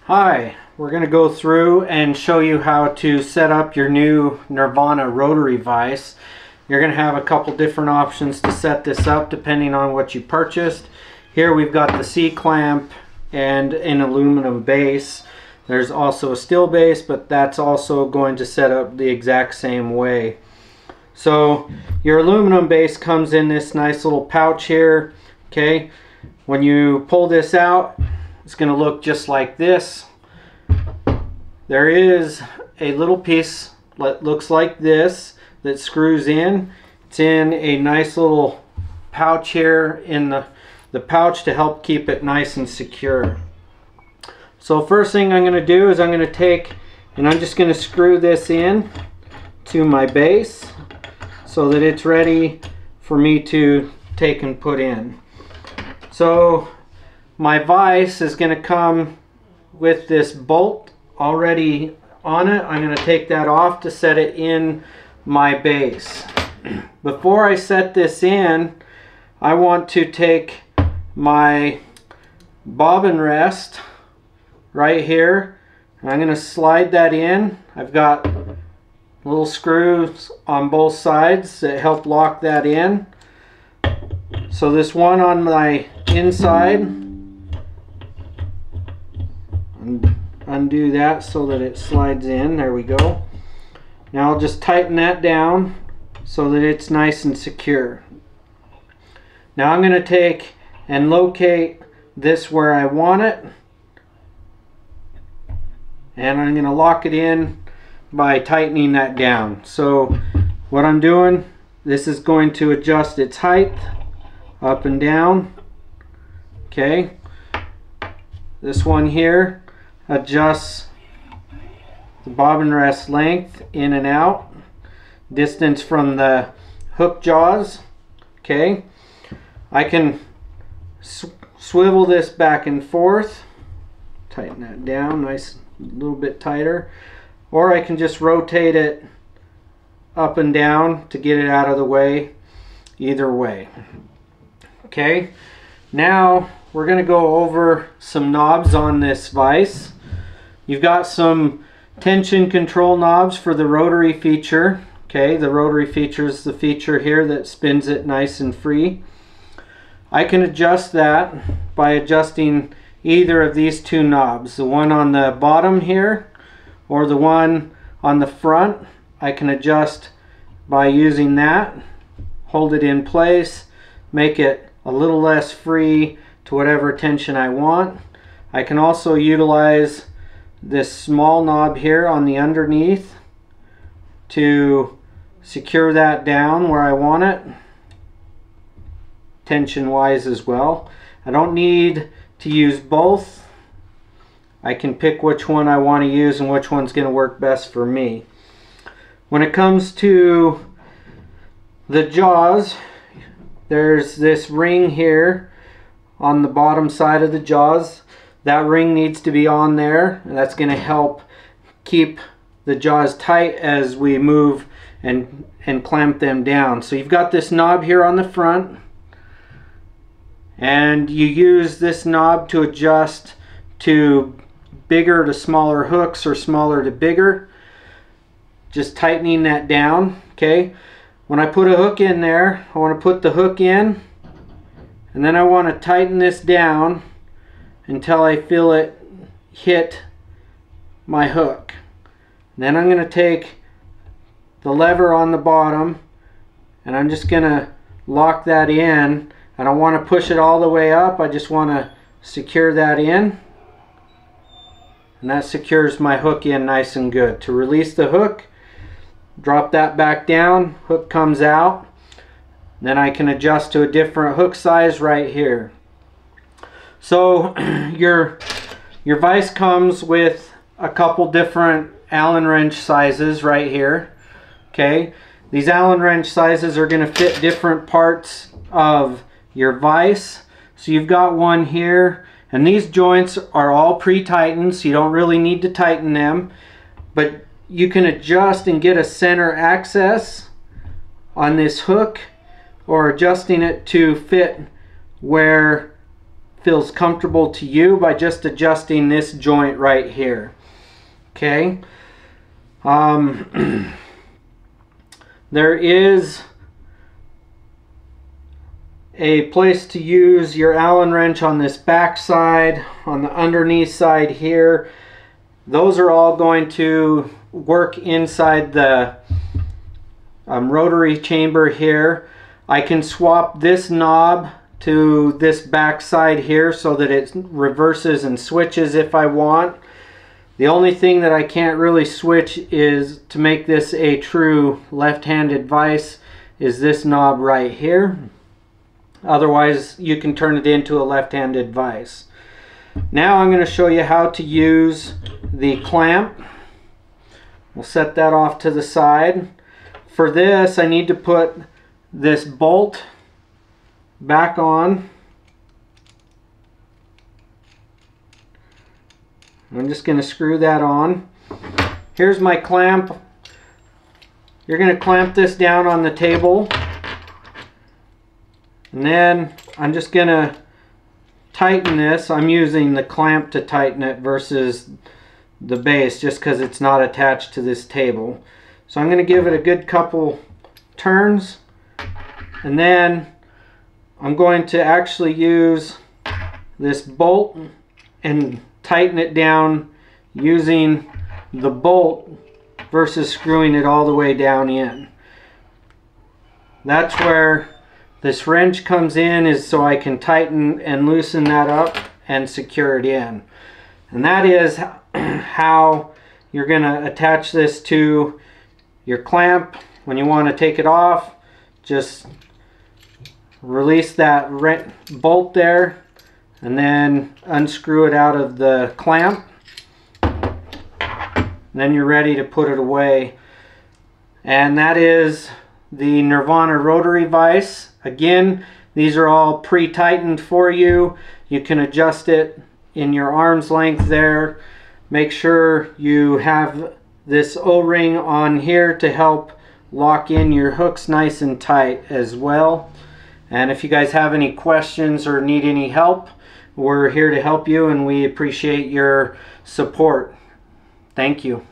Hi, we're going to go through and show you how to set up your new Nirvana Rotary Vise. You're going to have a couple different options to set this up depending on what you purchased. Here we've got the C-clamp and an aluminum base. There's also a steel base, but that's also going to set up the exact same way. So your aluminum base comes in this nice little pouch here. Okay, when you pull this out, it's going to look just like this. There is a little piece that looks like this that screws in. It's in a nice little pouch here in the pouch to help keep it nice and secure. So first thing I'm going to do is I'm going to take and I'm just going to screw this in to my base so that it's ready for me to take and put in. So my vise is going to come with this bolt already on it. I'm going to take that off to set it in my base. Before I set this in, I want to take my bobbin rest right here. I'm going to slide that in. I've got little screws on both sides that help lock that in. So this one on my inside, undo that so that it slides in. There we go. Now I'll just tighten that down so that it's nice and secure. Now I'm going to take and locate this where I want it, and I'm going to lock it in by tightening that down. So what I'm doing, this is going to adjust its height up and down. Okay, this one here adjusts the bobbin rest length in and out, distance from the hook jaws. Okay, I can swivel this back and forth, tighten that down nice, a little bit tighter, or I can just rotate it up and down to get it out of the way. Either way. Okay, now we're going to go over some knobs on this vise. You've got some tension control knobs for the rotary feature. Okay, the rotary feature is the feature here that spins it nice and free. I can adjust that by adjusting either of these two knobs, the one on the bottom here or the one on the front. I can adjust by using that, hold it in place, make it a little less free to whatever tension I want. I can also utilize this small knob here on the underneath to secure that down where I want it, tension wise as well. I don't need to use both. I can pick which one I want to use and which one's going to work best for me. When it comes to the jaws, there's this ring here on the bottom side of the jaws. That ring needs to be on there, and that's going to help keep the jaws tight as we move and clamp them down. So you've got this knob here on the front, and you use this knob to adjust to bigger to smaller hooks or smaller to bigger, just tightening that down. Okay, when I put a hook in there, I want to put the hook in, and then I want to tighten this down until I feel it hit my hook. Then I'm going to take the lever on the bottom and I'm just going to lock that in. I don't want to push it all the way up, I just want to secure that in, and that secures my hook in nice and good. To release the hook, drop that back down, hook comes out, then I can adjust to a different hook size right here. So your vise comes with a couple different Allen wrench sizes right here. Okay, these Allen wrench sizes are going to fit different parts of your vise. So you've got one here, and these joints are all pre-tightened, so you don't really need to tighten them, but you can adjust and get a center access on this hook, or adjusting it to fit where feels comfortable to you by just adjusting this joint right here. Okay. There is a place to use your Allen wrench on this back side, on the underneath side here. Those are all going to work inside the rotary chamber here. I can swap this knob to this back side here so that it reverses and switches if I want. The only thing that I can't really switch is to make this a true left-handed vise is this knob right here. Otherwise you can turn it into a left-handed vise. Now I'm going to show you how to use the clamp. We'll set that off to the side. For this I need to put this bolt back on. I'm just going to screw that on. Here's my clamp. You're going to clamp this down on the table. And then I'm just going to tighten this. I'm using the clamp to tighten it versus the base just because it's not attached to this table. So I'm going to give it a good couple turns. And then I'm going to actually use this bolt and tighten it down using the bolt versus screwing it all the way down in. That's where this wrench comes in, is so I can tighten and loosen that up and secure it in. And that is how you're going to attach this to your clamp. When you want to take it off, just release that bolt there and then unscrew it out of the clamp. Then you're ready to put it away. And that is the Nirvana Rotary Vise. Again, these are all pre-tightened for you. You can adjust it in your arm's length there. Make sure you have this O-ring on here to help lock in your hooks nice and tight as well. And if you guys have any questions or need any help, we're here to help you, and we appreciate your support. Thank you.